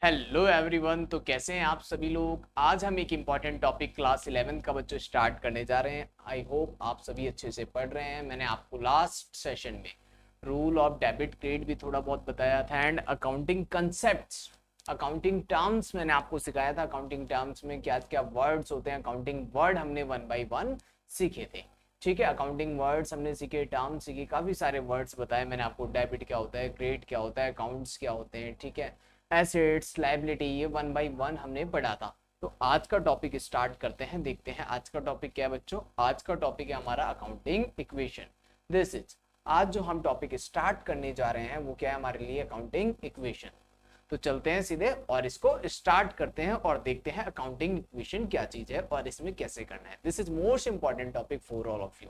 Hello everyone. तो कैसे हैं आप सभी लोग। आज हम एक इम्पॉर्टेंट टॉपिक क्लास 11th का बच्चों स्टार्ट करने जा रहे हैं। आई होप आप सभी अच्छे से पढ़ रहे हैं। मैंने आपको लास्ट सेशन में रूल ऑफ डेबिट क्रेडिट भी थोड़ा बहुत बताया था and accounting concepts, accounting terms मैंने आपको सिखाया था। अकाउंटिंग टर्म्स में क्या क्या वर्ड्स होते हैं, अकाउंटिंग वर्ड हमने वन बाई वन सीखे थे। ठीक है, अकाउंटिंग वर्ड्स हमने सीखे, टर्म्स सीखे, काफ़ी सारे वर्ड्स बताए मैंने आपको। डेबिट क्या होता है, क्रेडिट क्या होता है, अकाउंट्स क्या होते हैं, ठीक है, एसेट्स, लायबिलिटी, ये वन बाय वन हमने पढ़ा था। तो आज का टॉपिक स्टार्ट करते हैं, देखते हैं आज का टॉपिक क्या है बच्चों। आज का टॉपिक है हमारा अकाउंटिंग इक्वेशन। दिस इज, आज जो हम टॉपिक स्टार्ट करने जा रहे हैं वो क्या है हमारे लिए, अकाउंटिंग इक्वेशन। तो चलते हैं सीधे और इसको स्टार्ट करते हैं और देखते हैं अकाउंटिंग इक्वेशन क्या चीज है और इसमें कैसे करना है। This is most important topic for all of you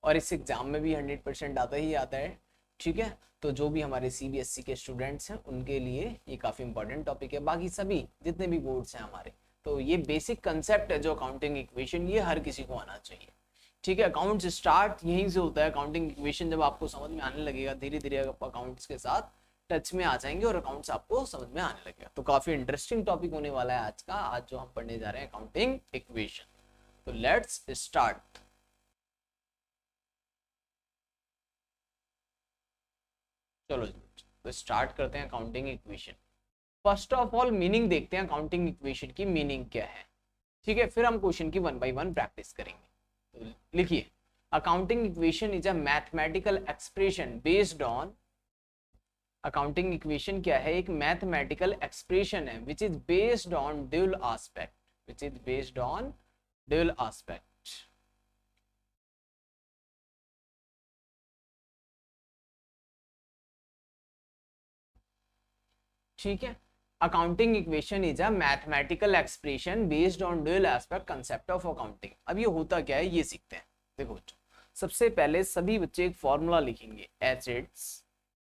और इस एग्जाम में भी 100% आता ही आता है। ठीक है, तो जो भी हमारे सीबीएसई के स्टूडेंट्स हैं उनके लिए ये काफ़ी इंपॉर्टेंट टॉपिक है। बाकी सभी जितने भी बोर्ड्स हैं हमारे, तो ये बेसिक कंसेप्ट है जो अकाउंटिंग इक्वेशन, ये हर किसी को आना चाहिए। ठीक है, अकाउंट्स स्टार्ट यहीं से होता है। अकाउंटिंग इक्वेशन जब आपको समझ में आने लगेगा, धीरे धीरे आप अकाउंट्स के साथ टच में आ जाएंगे और अकाउंट्स आपको समझ में आने लगेगा। तो काफ़ी इंटरेस्टिंग टॉपिक होने वाला है आज का, आज जो हम पढ़ने जा रहे हैं अकाउंटिंग इक्वेशन। तो लेट्स स्टार्ट। चलो तो स्टार्ट करते हैं accounting equation. First of all meaning देखते हैं, अकाउंटिंग इक्वेशन की मीनिंग क्या है। ठीक है, फिर हम क्वेश्चन की वन बाय वन प्रैक्टिस करेंगे। तो लिखिए, accounting equation is a mathematical expression based on, accounting equation क्या है, एक मैथमेटिकल एक्सप्रेशन है which is based on dual aspect, which is based on dual aspect. ठीक है, accounting equation is a mathematical expression based on dual aspect concept of accounting. अब ये होता क्या है ये सीखते हैं। देखो बच्चों, सबसे पहले सभी बच्चे एक फॉर्मूला लिखेंगे, एसेट्स।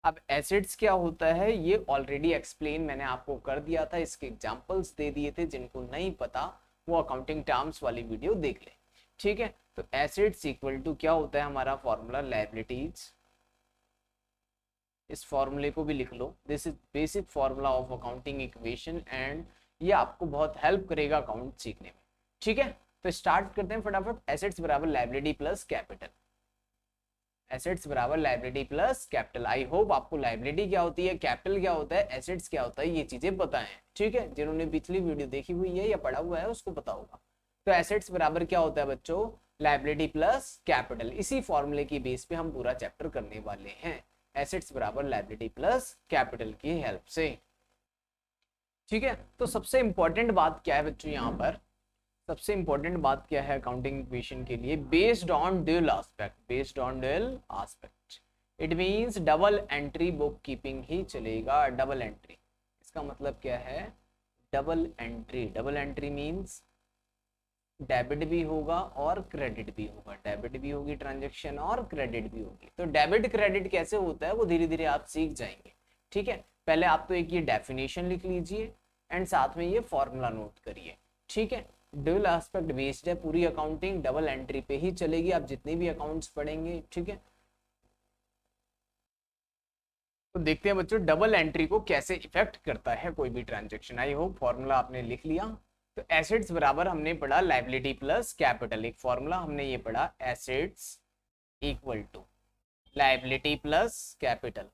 अब एसेट्स क्या होता है ये ऑलरेडी एक्सप्लेन मैंने आपको कर दिया था, इसके एग्जांपल्स दे दिए थे। जिनको नहीं पता वो अकाउंटिंग टर्म्स वाली वीडियो देख ले। ठीक है, तो एसेट्स इक्वल टू क्या होता है हमारा फॉर्मूला, लायबिलिटीज। इस फॉर्मूले को भी लिख लो, this is basic formula of accounting equation and ये आपको बहुत हेल्प करेगा अकाउंट सीखने में। ठीक है, तो स्टार्ट करते हैं फटाफट। एसेट्स बराबर लायबिलिटी प्लस कैपिटल, एसेट्स बराबर liability plus capital. I hope आपको लायबिलिटी क्या होती है, कैपिटल क्या होता है, एसेट्स क्या होता है, ये चीजें पता है। ठीक है, जिन्होंने पिछली वीडियो देखी हुई है या पढ़ा हुआ है उसको पता होगा। तो एसेट्स बराबर क्या होता है बच्चों, लायबिलिटी प्लस कैपिटल। इसी फॉर्मूले की बेस पे हम पूरा चैप्टर करने वाले हैं, एसेट्स बराबर लायबिलिटी प्लस कैपिटल की हेल्प से। ठीक है, तो सबसे इंपॉर्टेंट बात क्या है बच्चों यहाँ पर, सबसे इंपॉर्टेंट बात क्या है अकाउंटिंग इक्वेशन के लिए, based on dual aspect, based on dual aspect. It means double entry book keeping ही चलेगा। डबल एंट्री इसका मतलब क्या है, double entry, double entry means debit भी होगा और क्रेडिट भी होगा, डेबिट भी होगी ट्रांजेक्शन और क्रेडिट भी होगी। तो डेबिट क्रेडिट कैसे होता है वो धीरे धीरे आप सीख जाएंगे। ठीक है, पहले आप तो एक ये डेफिनेशन लिख लीजिए एंड साथ में ये फॉर्मूला नोट करिए। ठीक है, ड्यूअल एस्पेक्ट बेस्ड है पूरी अकाउंटिंग, डबल एंट्री पे ही चलेगी आप जितने भी अकाउंट्स पढ़ेंगे। ठीक है, तो देखते हैं बच्चों डबल एंट्री को कैसे इफेक्ट करता है कोई भी ट्रांजेक्शन। आई होप फॉर्मूला आपने लिख लिया। तो एसेट्स बराबर हमने पढ़ा लायबिलिटी प्लस कैपिटल, एक फॉर्मूला हमने ये पढ़ा, assets equal to liability plus capital.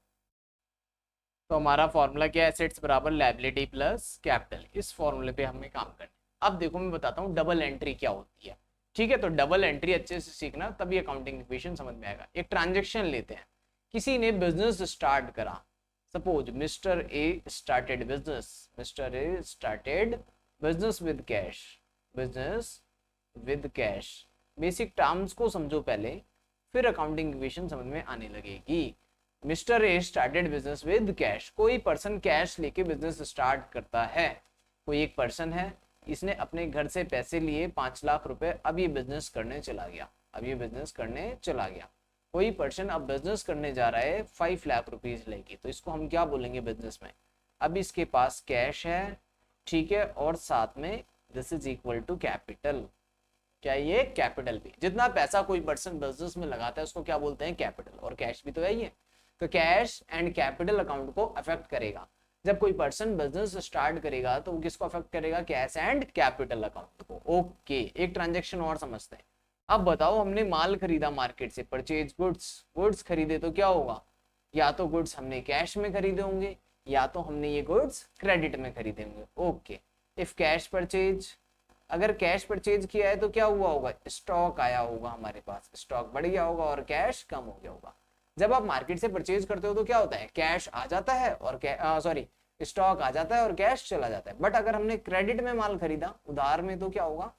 तो हमारा फॉर्मूला क्या है, एसेट्स बराबर लायबिलिटी प्लस कैपिटल। इस फॉर्मूले पे हमें काम करना। अब देखो मैं बताता हूँ डबल एंट्री क्या होती है। ठीक है, तो डबल एंट्री अच्छे से सीखना तभी अकाउंटिंग इक्वेशन समझ में आएगा। एक ट्रांजेक्शन लेते हैं, किसी ने बिजनेस स्टार्ट करा, suppose mister A started business, mister A started business with cash, business with cash. Basic terms को समझो पहले, फिर अकाउंटिंग इक्वेशन समझ में आने लगेगी। Mister A started business with cash, कोई पर्सन कैश लेके बिजनेस स्टार्ट करता है। कोई एक पर्सन है, इसने अपने घर से पैसे लिए 5 लाख रुपए, अब ये बिजनेस करने चला गया, अब ये बिजनेस करने चला गया। कोई पर्सन अब बिजनेस करने जा रहा है 5 लाख रुपीज लेके, तो इसको हम क्या बोलेंगे बिजनेस में, अब इसके पास कैश है। ठीक है, और साथ में this is equal to capital. क्या ये कैपिटल भी, जितना पैसा कोई पर्सन बिजनेस में लगाता है उसको क्या बोलते हैं, कैपिटल, और कैश भी तो है ये। तो कैश एंड कैपिटल अकाउंट को अफेक्ट करेगा। जब कोई पर्सन बिजनेस स्टार्ट करेगा तो वो किसको अफेक्ट करेगा, कैश एंड कैपिटल अकाउंट को। ओके, एक ट्रांजेक्शन और समझते हैं। अब बताओ, हमने माल खरीदा मार्केट से, परचेज गुड्स खरीदे तो क्या होगा, या तो गुड्स हमने कैश में खरीदे होंगे या तो हमने ये गुड्स क्रेडिट में खरीदे होंगे। ओके, इफ कैश परचेज, अगर कैश परचेज किया है तो क्या हुआ होगा, स्टॉक आया होगा हमारे पास, स्टॉक बढ़ गया होगा और कैश कम हो गया होगा। जब आप मार्केट से परचेज करते हो तो क्या होता है, कैश आ जाता है और स्टॉक आ जाता है और कैश चला जाता है। बट अगर हमने क्रेडिट में माल खरीदा, उधार में, तो क्या होगा,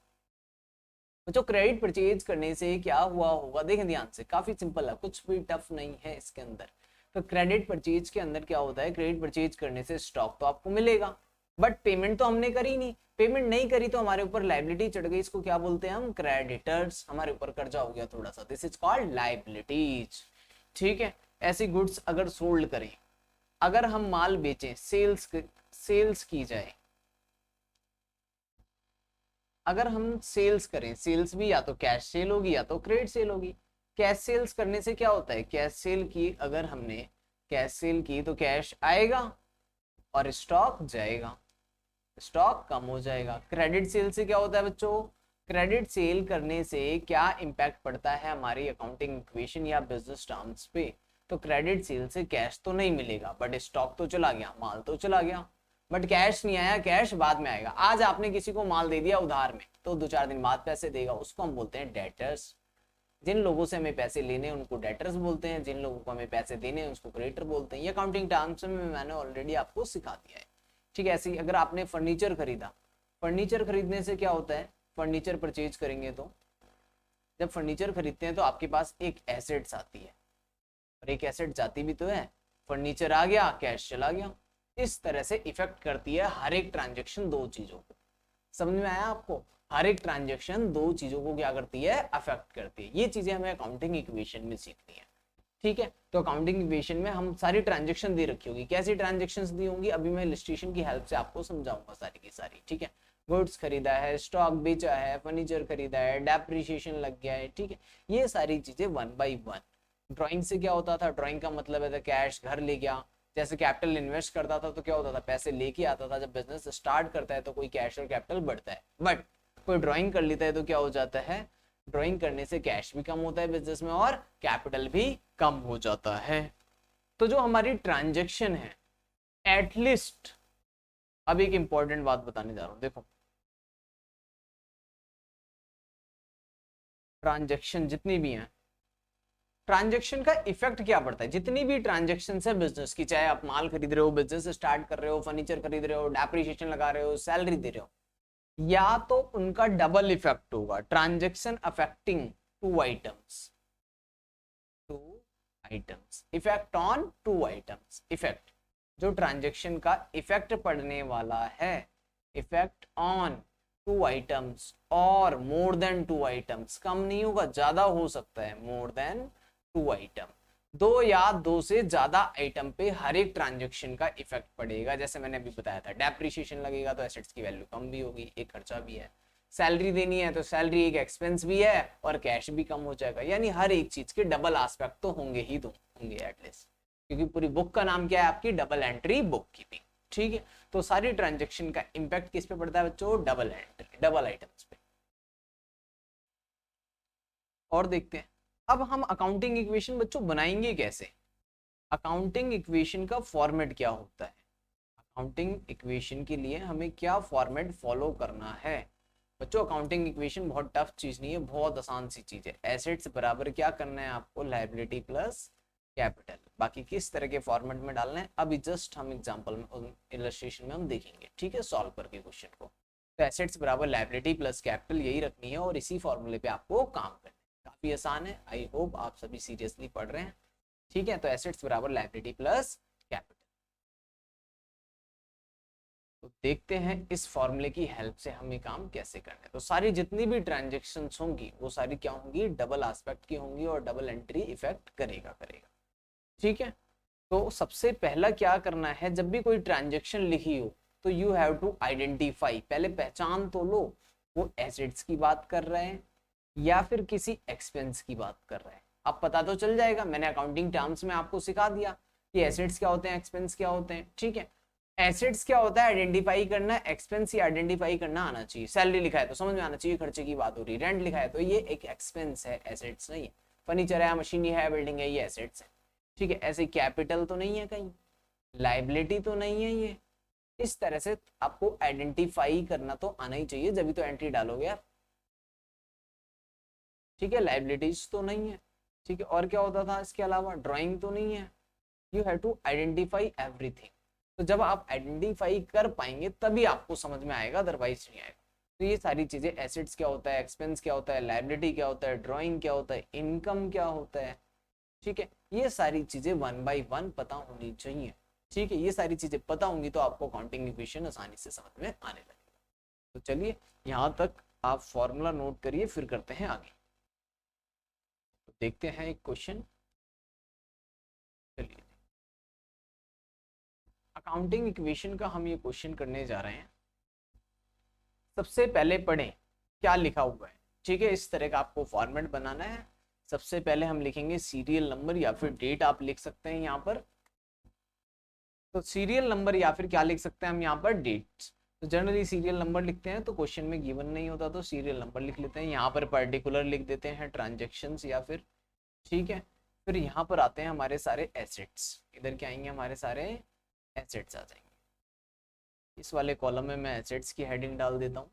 तो क्रेडिट परचेज करने से क्या हुआ होगा, देखें ध्यान से, काफी सिंपल है, कुछ भी टफ नहीं है इसके अंदर। तो क्रेडिट परचेज के अंदर क्या होता है, क्रेडिट परचेज करने से स्टॉक तो आपको मिलेगा, बट पेमेंट तो हमने करी नहीं, पेमेंट नहीं करी तो हमारे ऊपर लाइबिलिटी चढ़ गई, इसको क्या बोलते हैं हम, क्रेडिटर्स, हमारे ऊपर कर्जा हो गया थोड़ा सा, दिस इज कॉल्ड लाइबिलिटीज। ठीक है, ऐसी गुड्स अगर सोल्ड करें, अगर हम माल बेचें, सेल्स की जाए, अगर हम सेल्स करें, सेल्स भी या तो कैश सेल होगी या तो क्रेडिट सेल होगी। कैश सेल्स करने से क्या होता है, कैश सेल की, अगर हमने कैश सेल की तो कैश आएगा और स्टॉक जाएगा, स्टॉक कम हो जाएगा। क्रेडिट सेल से क्या होता है बच्चों, क्रेडिट सेल करने से क्या इंपैक्ट पड़ता है हमारी अकाउंटिंग इक्वेशन या बिजनेस टर्म्स पे, तो क्रेडिट सेल से कैश तो नहीं मिलेगा बट स्टॉक तो चला गया, माल तो चला गया, बट कैश नहीं आया, कैश बाद में आएगा। आज आपने किसी को माल दे दिया उधार में तो 2-4 दिन बाद पैसे देगा, उसको हम बोलते हैं डेटर्स। जिन लोगों से हमें पैसे लेने हैं उनको डेटर्स बोलते हैं, जिन लोगों को हमें पैसे देने हैं उसको क्रेडिटर बोलते हैं। ये अकाउंटिंग टर्म्स में मैंने ऑलरेडी आपको सिखा दिया है। ठीक है, ऐसे ही अगर आपने फर्नीचर खरीदा, फर्नीचर खरीदने से क्या होता है, फर्नीचर परचेज करेंगे तो जब फर्नीचर खरीदते हैं तो आपके पास एक एसेट्स आती है और एक एसेट जाती भी तो है, फर्नीचर आ गया, कैश चला गया। इस तरह से इफेक्ट करती है हर एक ट्रांजेक्शन दो चीजों को। समझ में आया आपको, हर एक ट्रांजेक्शन दो चीजों को क्या करती है, अफेक्ट करती है। ये चीजें हमें अकाउंटिंग इक्वेशन में सीखनी है। ठीक है, तो अकाउंटिंग इक्वेशन में हम सारी ट्रांजेक्शन दे रखी होगी, कैसी ट्रांजेक्शन दी होंगी अभी मैं इलस्ट्रेशन की हेल्प से आपको समझाऊंगा सारी की सारी। ठीक है, गुड्स खरीदा है, स्टॉक बेचा है, फर्नीचर खरीदा है, डेप्रिसिएशन लग गया है। ठीक है, ये सारी चीजें 1 बाय 1। ड्राइंग से क्या होता था, ड्राइंग का मतलब है कैश घर ले गया, जैसे कैपिटल इन्वेस्ट करता था तो क्या होता था, पैसे लेके आता था। जब बिजनेस स्टार्ट करता है तो कोई कैश और कैपिटल बढ़ता है, बट कोई ड्राइंग कर लेता है तो क्या हो जाता है, ड्राइंग करने से कैश भी कम होता है बिजनेस में और कैपिटल भी कम हो जाता है। तो जो हमारी ट्रांजेक्शन है, एटलीस्ट, अब एक इंपॉर्टेंट बात बताने जा रहा हूं, देखो ट्रांजेक्शन जितनी भी हैं, ट्रांजेक्शन का इफेक्ट क्या पड़ता है, जितनी भी ट्रांजेक्शन है बिजनेस की, चाहे आप माल खरीद रहे हो, बिजनेस स्टार्ट कर रहे हो, फर्नीचर खरीद रहे हो, डेप्रिसिएशन लगा रहे हो, सैलरी दे रहे हो, या तो उनका डबल इफेक्ट होगा, transaction affecting two items, two items, effect on two items. Effect, जो ट्रांजेक्शन का इफेक्ट पड़ने वाला है, इफेक्ट ऑन 2 आइटम्स और मोर देन 2 आइटम्स, कम नहीं होगा, ज्यादा हो सकता है, मोर देन 2 आइटम, 2 या 2 से ज्यादा आइटम पे हर एक ट्रांजेक्शन का इफेक्ट पड़ेगा। जैसे मैंने अभी बताया था, डेप्रिसिएशन लगेगा तो एसेट्स की वैल्यू कम भी होगी, एक खर्चा भी है, सैलरी देनी है तो सैलरी एक एक्सपेंस भी है और कैश भी कम हो जाएगा। यानी हर एक चीज के डबल एस्पेक्ट तो होंगे ही, तो होंगे एटलीस्ट, क्योंकि पूरी बुक का नाम क्या है आपकी, डबल एंट्री बुक कीपिंग। ठीक है, तो सारी ट्रांजेक्शन का इंपैक्ट किस पे पड़ता है बच्चों, डबल एंट्री, डबल आइटम्स पे। और देखते हैं अब हम अकाउंटिंग इक्वेशन बच्चों बनाएंगे कैसे, अकाउंटिंग इक्वेशन का फॉर्मेट क्या होता है, अकाउंटिंग इक्वेशन के लिए हमें क्या फॉर्मेट फॉलो करना है। बच्चों अकाउंटिंग इक्वेशन बहुत टफ चीज नहीं है, बहुत आसान सी चीज है। एसेट्स बराबर क्या करना है आपको, लायबिलिटी प्लस कैपिटल, बाकी किस तरह के फॉर्मेट में डालना है अभी जस्ट हम एग्जांपल में, इलस्ट्रेशन में हम देखेंगे। ठीक है, सॉल्व करके क्वेश्चन को, तो एसेट्स बराबर लायबिलिटी प्लस कैपिटल यही रखनी है और इसी फॉर्मूले पे आपको काम करना है। काफी आसान है, आई होप आप सभी सीरियसली पढ़ रहे हैं। ठीक है, तो एसेट्स बराबर लायबिलिटी प्लस कैपिटल, तो देखते हैं इस फॉर्मूले की हेल्प से हमें काम कैसे करना है। तो सारी जितनी भी ट्रांजेक्शन्स होंगी वो सारी क्या होंगी, डबल एस्पेक्ट की होंगी और डबल एंट्री इफेक्ट करेगा। ठीक है, तो सबसे पहला क्या करना है, जब भी कोई ट्रांजेक्शन लिखी हो तो यू हैव टू आइडेंटिफाई, पहले पहचान तो लो वो एसेट्स की बात कर रहे हैं या फिर किसी एक्सपेंस की बात कर रहे हैं। अब पता तो चल जाएगा, मैंने अकाउंटिंग टर्म्स में आपको सिखा दिया कि एसेट्स क्या होते हैं, एक्सपेंस क्या होते हैं। ठीक है, एसेट्स क्या होता है, आइडेंटिफाई करना, एक्सपेंस ही आइडेंटिफाई करना आना चाहिए। सैलरी लिखा है तो समझ में आना चाहिए खर्चे की बात हो रही है, रेंट लिखा है तो ये एक एक्सपेंस है, एसेट्स नहीं है। फर्नीचर है, मशीनरी है, बिल्डिंग है, ये एसेट्स है। ठीक है, ऐसे कैपिटल तो नहीं है कहीं, लाइबिलिटी तो नहीं है ये। इस तरह से आपको आइडेंटिफाई करना तो आना ही चाहिए, जब भी तो एंट्री डालोगे आप। ठीक है, लाइबिलिटीज तो नहीं है। ठीक है, और क्या होता था इसके अलावा, ड्राइंग तो नहीं है। You have to identify everything. तो जब आप आइडेंटिफाई कर पाएंगे तभी आपको समझ में आएगा, अदरवाइज नहीं आएगा। तो ये सारी चीजें, एसेट्स क्या होता है, एक्सपेंस क्या होता है, लाइबिलिटी क्या होता है, ड्राइंग क्या होता है, इनकम क्या होता है। ठीक है, ये सारी चीजें वन बाय वन पता होनी चाहिए। ठीक है, ये सारी चीजें पता होंगी तो आपको काउंटिंग इक्वेशन आसानी से समझ में आने लगेगा। तो चलिए यहाँ तक आप फॉर्मूला नोट करिए, फिर करते हैं आगे। तो देखते हैं एक क्वेश्चन। चलिए, अकाउंटिंग इक्वेशन का हम ये क्वेश्चन करने जा रहे हैं। सबसे पहले पढ़ें क्या लिखा हुआ है। ठीक है, इस तरह का आपको फॉर्मेट बनाना है। सबसे पहले हम लिखेंगे सीरियल नंबर या फिर डेट, आप लिख सकते हैं यहाँ पर। तो सीरियल नंबर या फिर क्या लिख सकते हैं हम यहाँ पर, डेट। तो जनरली सीरियल नंबर लिखते हैं तो क्वेश्चन में गिवन नहीं होता, तो सीरियल नंबर लिख लेते हैं। यहाँ पर पर्टिकुलर लिख देते हैं, ट्रांजेक्शन्स या फिर। ठीक है, फिर यहाँ पर आते हैं हमारे सारे एसेट्स। इधर क्या आएंगे, हमारे सारे एसेट्स आ जाएंगे। इस वाले कॉलम में मैं एसेट्स की हेडिंग डाल देता हूँ।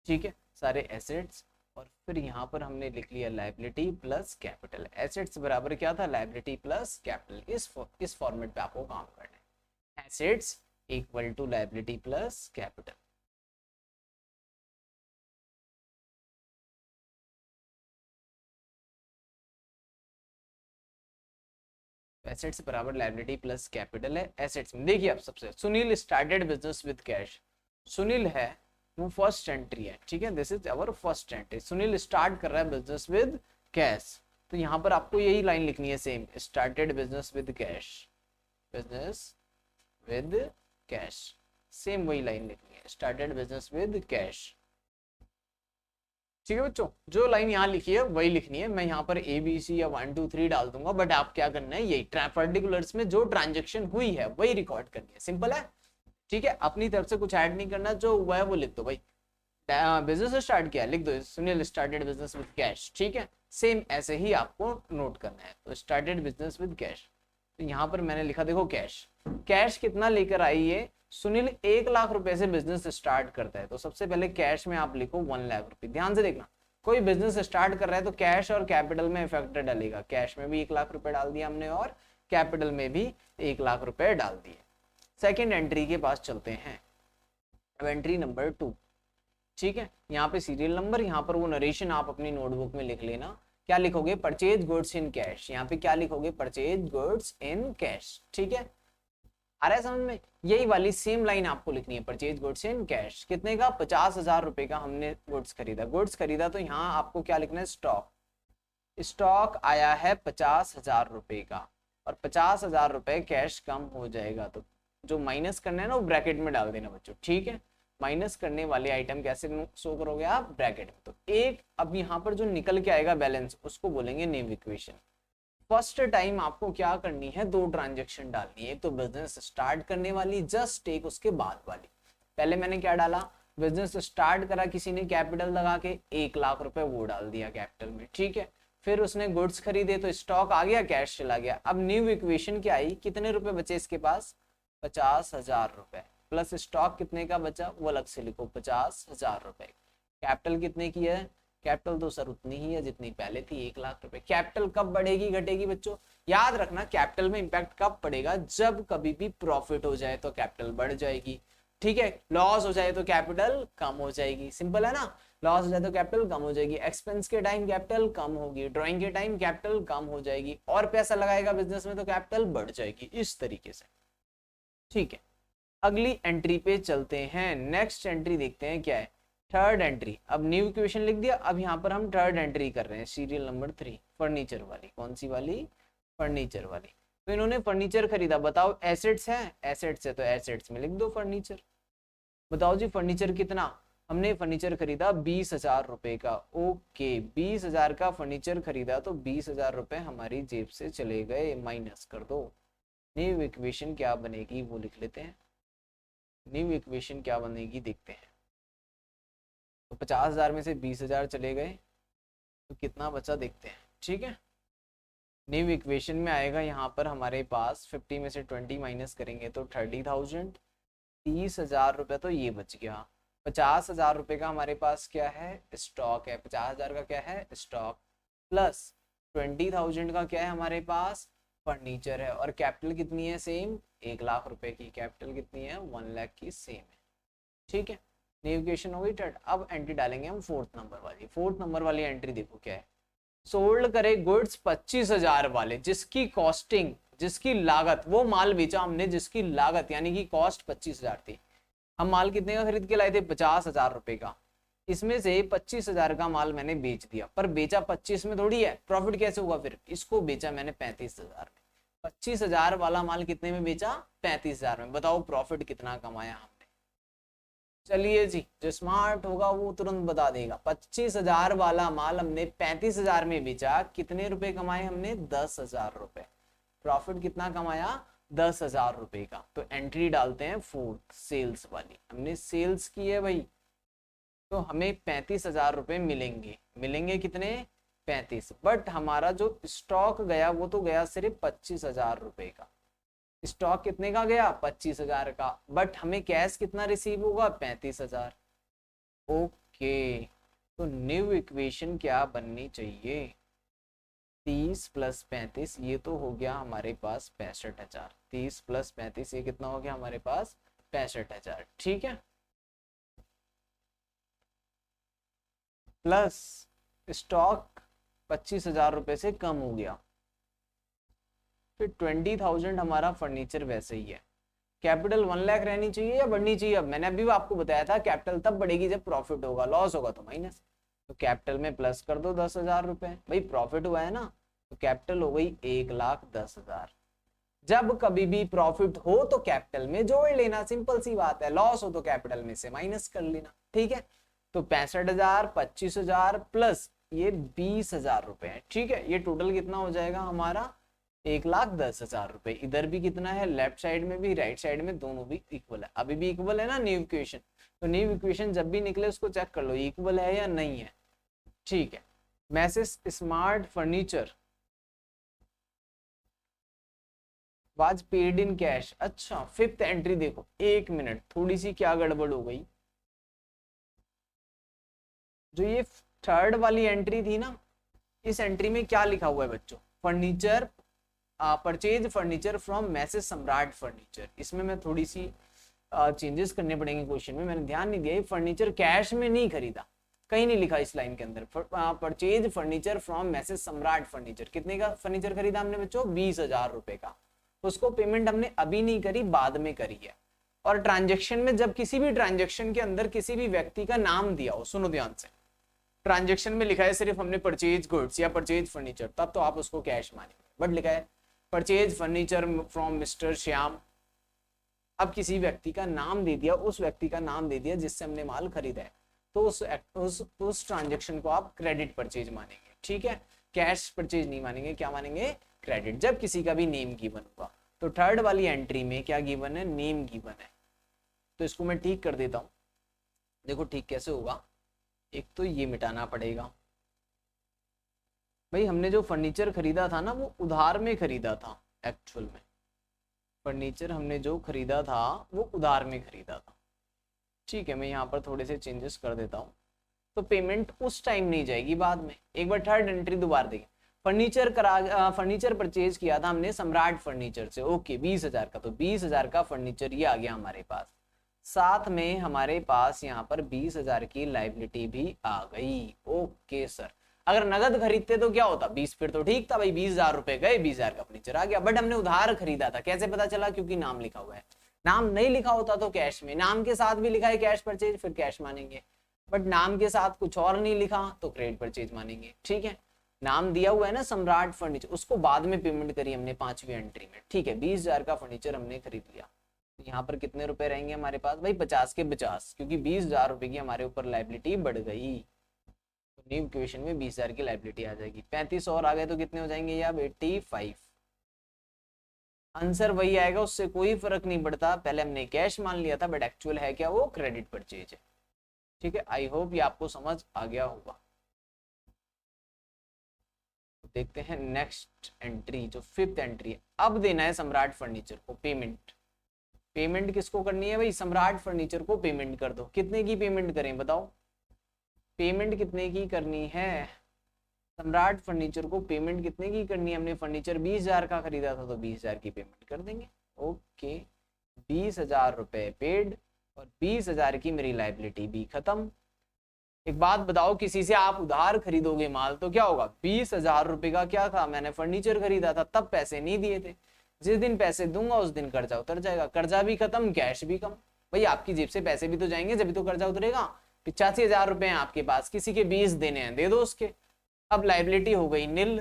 ठीक है, सारे एसेट्स। और फिर यहाँ पर हमने लिख लिया लाइबिलिटी प्लस कैपिटल। एसेट्स बराबर क्या था, लाइबिलिटी प्लस कैपिटल। इस फॉर्मेट पे आपको काम करना है। Assets equal to liability plus capital. Assets बराबर लाइबिलिटी प्लस कैपिटल है। एसेट्स में देखिए आप, सबसे Sunil started business with cash. Sunil है वो फर्स्ट एंट्री है। ठीक है, this is our first entry. Sunil start कर रहा है बिजनेस विद कैश। तो यहाँ पर आपको यही लाइन लिखनी है same, started business with cash, business with cash. Same वही लाइन लिखनी है, स्टार्टेड बिजनेस विद कैश। ठीक है बच्चों, जो लाइन यहाँ लिखी है वही लिखनी है। मैं यहाँ पर ABC या 1 2 3 डाल दूंगा, बट आप क्या करना है, यही पर्टिकुलर्स में जो ट्रांजेक्शन हुई है वही रिकॉर्ड करनी है। सिंपल है। ठीक है, अपनी तरफ से कुछ ऐड नहीं करना, जो हुआ है वो लिख दो भाई। बिजनेस स्टार्ट किया, लिख दो Sunil started business with cash. ठीक है, सेम ऐसे ही आपको नोट करना है। तो स्टार्टेड बिजनेस विद कैश, तो यहाँ पर मैंने लिखा, देखो कैश। कैश कितना लेकर आई है, सुनील 1 लाख रुपए से बिजनेस स्टार्ट करता है। तो सबसे पहले कैश में आप लिखो 1 लाख रुपए। ध्यान से देखना, कोई बिजनेस स्टार्ट कर रहा है तो कैश और कैपिटल में इफेक्ट डलेगा। कैश में भी 1 लाख रुपए डाल दिया हमने, और कैपिटल में भी 1 लाख रुपए डाल दिए। सेकेंड एंट्री के पास चलते हैं। अब एंट्री नंबर 2। ठीक है, यहाँ पे सीरियल नंबर, यहाँ पर वो नरेशन आप अपनी नोटबुक में लिख लेना। क्या लिखोगे, परचेज गुड्स इन कैश। यहाँ पे क्या लिखोगे, परचेज गुड्स इन कैश। ठीक है, आ रहा है समझ में। यही वाली सेम लाइन आपको लिखनी है, परचेज गुड्स इन कैश। कितने का, 50,000 रुपए का हमने गुड्स खरीदा। गुड्स खरीदा तो यहाँ आपको क्या लिखना है, स्टॉक। स्टॉक आया है 50,000 रुपए का, और 50,000 रुपए कैश कम हो जाएगा। तो जो माइनस करना है ना वो ब्रैकेट में डाल देना बच्चों। ठीक है, माइनस करने वाले आइटम कैसे शो करोगे आप, ब्रैकेट में। तो एक अब यहाँ पर जो निकल के आएगा बैलेंस, उसको बोलेंगे नेम इक्वेशन। फर्स्ट टाइम आपको क्या करनी है, 2 ट्रांजेक्शन डालनी है। एक तो बिजनेस स्टार्ट करने वाली, जस्ट एक उसके बाद वाली। पहले मैंने क्या डाला, बिजनेस स्टार्ट करा किसी ने कैपिटल लगा के, 1 लाख रुपए वो डाल दिया कैपिटल में। ठीक है, फिर उसने गुड्स खरीदे तो स्टॉक आ गया, कैश चला गया। अब न्यू इक्वेशन क्या आई, कितने रुपए बचे इसके पास, 50,000 रुपए, प्लस स्टॉक कितने का बचा वो अलग से लिखो, 50,000 रुपए। कैपिटल कितने की है, कैपिटल तो सर उतनी ही है जितनी पहले थी, 1 लाख रुपए। कैपिटल कब बढ़ेगी घटेगी बच्चों, याद रखना, कैपिटल में इंपैक्ट कब पड़ेगा, जब कभी भी प्रॉफिट हो जाए तो कैपिटल बढ़ जाएगी। ठीक है, लॉस हो जाए तो कैपिटल कम हो जाएगी। सिंपल है ना, लॉस हो जाए तो कैपिटल कम हो जाएगी। एक्सपेंस के टाइम कैपिटल कम होगी, ड्राइंग के टाइम कैपिटल कम हो जाएगी, और पैसा लगाएगा बिजनेस में तो कैपिटल बढ़ जाएगी, इस तरीके से। ठीक है, अगली एंट्री पे चलते हैं। नेक्स्ट एंट्री देखते हैं क्या है, थर्ड एंट्री। अब न्यू इक्वेशन लिख दिया, अब यहाँ पर हम थर्ड एंट्री कर रहे हैं, सीरियल नंबर 3, फर्नीचर वाली। कौन सी वाली, फर्नीचर वाली। तो इन्होंने फर्नीचर खरीदा, बताओ एसेट्स है, एसेट्स है तो एसेट्स में लिख दो फर्नीचर। बताओ जी फर्नीचर कितना, हमने फर्नीचर खरीदा 20,000 रुपए का। ओके, 20,000 का फर्नीचर खरीदा तो 20,000 रुपए हमारी जेब से चले गए, माइनस कर दो। न्यू इक्वेशन क्या बनेगी वो लिख लेते हैं। न्यू इक्वेशन क्या बनेगी देखते हैं। तो 50,000 में से 20,000 चले गए तो कितना बचा देखते हैं, ठीक है। न्यू इक्वेशन में आएगा यहाँ पर हमारे पास 50 में से 20 माइनस करेंगे तो 30,000, 30,000 रुपये तो ये बच गया। 50,000 रुपये का हमारे पास क्या है, स्टॉक है। 50,000 का क्या है, स्टॉक, प्लस 20,000 का क्या है हमारे पास, फर्नीचर है। और कैपिटल कितनी है, सेम 1,00,000 रुपए की। कैपिटल कितनी है, 1,00,000 की, सेम है, ठीक है। न्यू इक्वेशन हो गई थर्ड। अब एंट्री डालेंगे हम फोर्थ नंबर वाली। फोर्थ नंबर वाली एंट्री देखो क्या है, सोल्ड करे गुड्स 25,000 वाले, जिसकी कॉस्टिंग, जिसकी लागत, वो माल बेचा हमने जिसकी लागत यानी कि कॉस्ट 25,000 थी। हम माल कितने का खरीद के लाए थे, 50,000 रुपए का। इसमें से 25,000 का माल मैंने बेच दिया, पर बेचा 25 में थोड़ी है, प्रॉफिट कैसे हुआ फिर, इसको बेचा मैंने 35,000 में। 25,000 वाला माल कितने में बेचा, 35,000 में। बताओ प्रॉफिट कितना कमाया हमने। चलिए जी, जो स्मार्ट होगा वो तुरंत बता देगा। 25,000 वाला माल हमने 35,000 में बेचा, कितने रुपए कमाए हमने, 10,000 रुपए। प्रॉफिट कितना कमाया, 10,000 रुपए का। तो एंट्री डालते हैं फोर्थ, सेल्स वाली। हमने सेल्स की है भाई, तो हमें 35,000 रुपए मिलेंगे। मिलेंगे कितने, 35। बट हमारा जो स्टॉक गया वो तो गया सिर्फ 25,000 रुपए का। स्टॉक कितने का गया, 25,000 का। बट हमें कैश कितना रिसीव होगा, 35,000। ओके, तो न्यू इक्वेशन क्या बननी चाहिए, 30 प्लस 35, ये तो हो गया हमारे पास 65,000। 30 प्लस 35 ये कितना हो गया हमारे पास, 65,000, ठीक है। प्लस स्टॉक 25,000 रुपए से कम हो गया, फिर 20,000 हमारा फर्नीचर वैसे ही है। कैपिटल 1,00,000 रहनी चाहिए या बढ़नी चाहिए। अब मैंने अभी आपको बताया था कैपिटल तब बढ़ेगी जब प्रॉफिट होगा, लॉस होगा तो माइनस। तो कैपिटल में प्लस कर दो 10,000 रुपए, भाई प्रॉफिट हुआ है ना, तो कैपिटल हो गई 1,10,000। जब कभी भी प्रॉफिट हो तो कैपिटल में जोड़ लेना, सिंपल सी बात है। लॉस हो तो कैपिटल में से माइनस कर लेना, ठीक है। तो 65,000, 25,000 प्लस ये 20,000 रुपए है, ठीक है। ये टोटल कितना हो जाएगा हमारा, 1,10,000 रुपए। इधर भी कितना है, लेफ्ट साइड में भी राइट साइड में दोनों भी इक्वल है। अभी भी इक्वल है ना न्यू इक्वेशन। तो न्यू इक्वेशन जब भी निकले उसको चेक कर लो इक्वल है या नहीं है, ठीक है। Message smart furniture was paid in cash. अच्छा, फिफ्थ एंट्री देखो, एक मिनट, थोड़ी सी क्या गड़बड़ हो गई। जो ये थर्ड वाली एंट्री थी ना, इस एंट्री में क्या लिखा हुआ है बच्चों, furniture, purchase furniture from message सम्राट फर्नीचर। इसमें मैं थोड़ी सी चेंजेस करने पड़ेंगे क्वेश्चन में, मैंने ध्यान नहीं दिया। ये फर्नीचर कैश में नहीं खरीदा, कहीं नहीं लिखा इस लाइन के अंदर। परचेज फर्नीचर फ्रॉम मैसेज सम्राट फर्नीचर, कितने का फर्नीचर खरीदा हमने बच्चों, 20,000 रुपए का। उसको पेमेंट हमने अभी नहीं करी, बाद में करी है। और ट्रांजेक्शन में, जब किसी भी ट्रांजेक्शन के अंदर किसी भी व्यक्ति का नाम दिया हो, सुनो ध्यान से, ट्रांजेक्शन में लिखा है सिर्फ हमने परचेज गुड्स या परचेज फर्नीचर, तब तो आप उसको कैश मानेंगे। बट लिखा है purchase furniture from mister Shyam, अब किसी व्यक्ति का नाम दे दिया, उस व्यक्ति का नाम दे दिया जिससे हमने माल खरीदा है, तो उस ट्रांजेक्शन को आप क्रेडिट परचेज मानेंगे, ठीक है। कैश परचेज नहीं मानेंगे, क्या मानेंगे, क्रेडिट, जब किसी का भी नेम गिवन होगा। तो थर्ड वाली एंट्री में क्या गिवन है, नेम गिवन है। तो इसको मैं ठीक कर देता हूं। देखो ठीक कैसे होगा, एक तो ये मिटाना पड़ेगा। भाई हमने जो फर्नीचर खरीदा था ना, वो उधार में खरीदा था। एक्चुअल में फर्नीचर हमने जो खरीदा था वो उधार में खरीदा था, ठीक है। मैं यहाँ पर थोड़े से चेंजेस कर देता हूँ। तो पेमेंट उस टाइम नहीं जाएगी, बाद में। एक बार थर्ड एंट्री दोबारा देखिए, फर्नीचर परचेज किया था हमने सम्राट फर्नीचर से, ओके, 20,000 का। तो 20,000 का फर्नीचर ये आ गया हमारे पास। साथ में हमारे पास यहाँ पर 20,000 की लाइबिलिटी भी आ गई, ओके सर। अगर नगद खरीदते तो क्या होता, 20, फिर तो ठीक था भाई, 20,000 रुपए गए, 20,000 का फर्नीचर आ गया। बट हमने उधार खरीदा था, कैसे पता चला, क्योंकि नाम लिखा हुआ है। नाम नहीं लिखा होता तो कैश में, नाम के साथ भी लिखा है कैश परचेज, फिर कैश मानेंगे। बट नाम के साथ कुछ और नहीं लिखा तो क्रेडिट परचेज मानेंगे, ठीक है। नाम दिया हुआ है ना सम्राट फर्नीचर, उसको बाद में पेमेंट करी हमने 5वीं एंट्री में, ठीक है। 20,000 का फर्नीचर हमने खरीद लिया। तो यहाँ पर कितने रुपए रहेंगे हमारे पास, भाई 50 के 50, क्योंकि 20,000 रुपए की हमारे ऊपर लाइबिलिटी बढ़ गई। तो न्यू इक्वेशन में 20,000 की लाइबिलिटी आ जाएगी। 35 और आ गए तो कितने हो जाएंगे ये अब, 85। आंसर वही आएगा, उससे कोई फर्क नहीं पड़ता। पहले हमने कैश मान लिया था बट एक्चुअल है क्या, वो क्रेडिट परचेज है। ठीक है, आई होप ये आपको समझ आ गया होगा। देखते हैं नेक्स्ट एंट्री, जो फिफ्थ एंट्री है। अब देना है सम्राट फर्नीचर को पेमेंट। पेमेंट किसको करनी है भाई, सम्राट फर्नीचर को पेमेंट कर दो। कितने की पेमेंट करें बताओ, पेमेंट कितने की करनी है, सम्राट फर्नीचर को पेमेंट कितने की करनी है। हमने फर्नीचर 20,000 का खरीदा था तो 20,000 की पेमेंट कर देंगे। ओके, 20,000 रुपए पेड और 20,000 की मेरी लाइबिलिटी भी खत्म। एक बात बताओ, किसी से आप उधार खरीदोगे माल तो क्या होगा, 20,000 रुपए का क्या था, मैंने फर्नीचर खरीदा था तब पैसे नहीं दिए थे, जिस दिन पैसे दूंगा उस दिन कर्जा उतर जाएगा। कर्जा भी खत्म, कैश भी कम। भाई आपकी जेब से पैसे भी तो जाएंगे जब तो कर्जा उतरेगा। 85,000 रुपए हैं आपके पास, किसी के 20 देने हैं, दे दो उसके। अब लाइबिलिटी हो गई नील,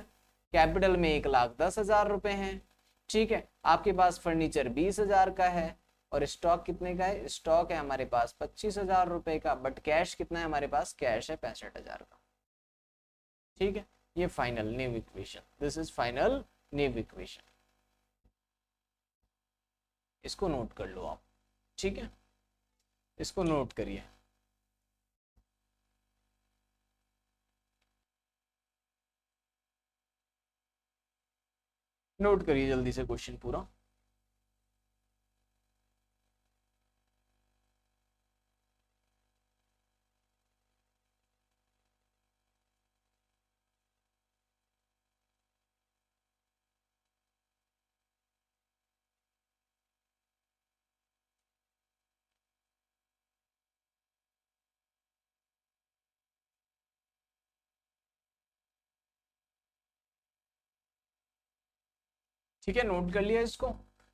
कैपिटल में 1,10,000 रुपए हैं। ठीक है, आपके पास फर्नीचर 20,000 का है और स्टॉक कितने का है, स्टॉक है हमारे पास 25,000 रुपए का, बट कैश कितना है हमारे पास, कैश है 65,000 का। ठीक है, ये final new equation, this is final new equation. इसको नोट कर लो आप। ठीक है, इसको नोट करिए। नोट करिए जल्दी से क्वेश्चन पूरा। ठीक है, नोट कर लिया इसको,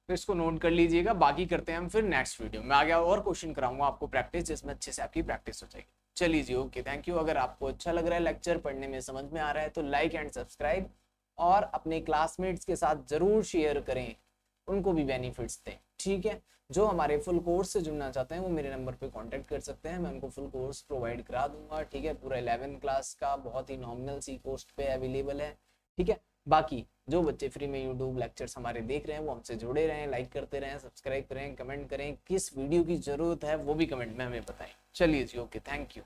तो इसको नोट कर लीजिएगा। बाकी करते हैं हम फिर नेक्स्ट वीडियो में। आगे और क्वेश्चन कराऊंगा आपको प्रैक्टिस, जिसमें अच्छे से आपकी प्रैक्टिस हो जाएगी। चलिए जी, ओके, थैंक यू। अगर आपको अच्छा लग रहा है लेक्चर, पढ़ने में समझ में आ रहा है तो लाइक एंड सब्सक्राइब, और अपने क्लासमेट्स के साथ जरूर शेयर करें, उनको भी बेनिफिट्स दें। ठीक है, जो हमारे फुल कोर्स से जुड़ना चाहते हैं वो मेरे नंबर पे कांटेक्ट कर सकते हैं, मैं उनको फुल कोर्स प्रोवाइड करा दूंगा। ठीक है, पूरा 11 क्लास का बहुत ही नॉमिनल सी कॉस्ट पे अवेलेबल है। ठीक है, बाकी जो बच्चे फ्री में यूट्यूब लेक्चर्स हमारे देख रहे हैं वो हमसे जुड़े रहें, लाइक करते रहें, सब्सक्राइब करें, कमेंट करें, किस वीडियो की जरूरत है वो भी कमेंट में हमें बताएं। चलिए जी, ओके, थैंक यू।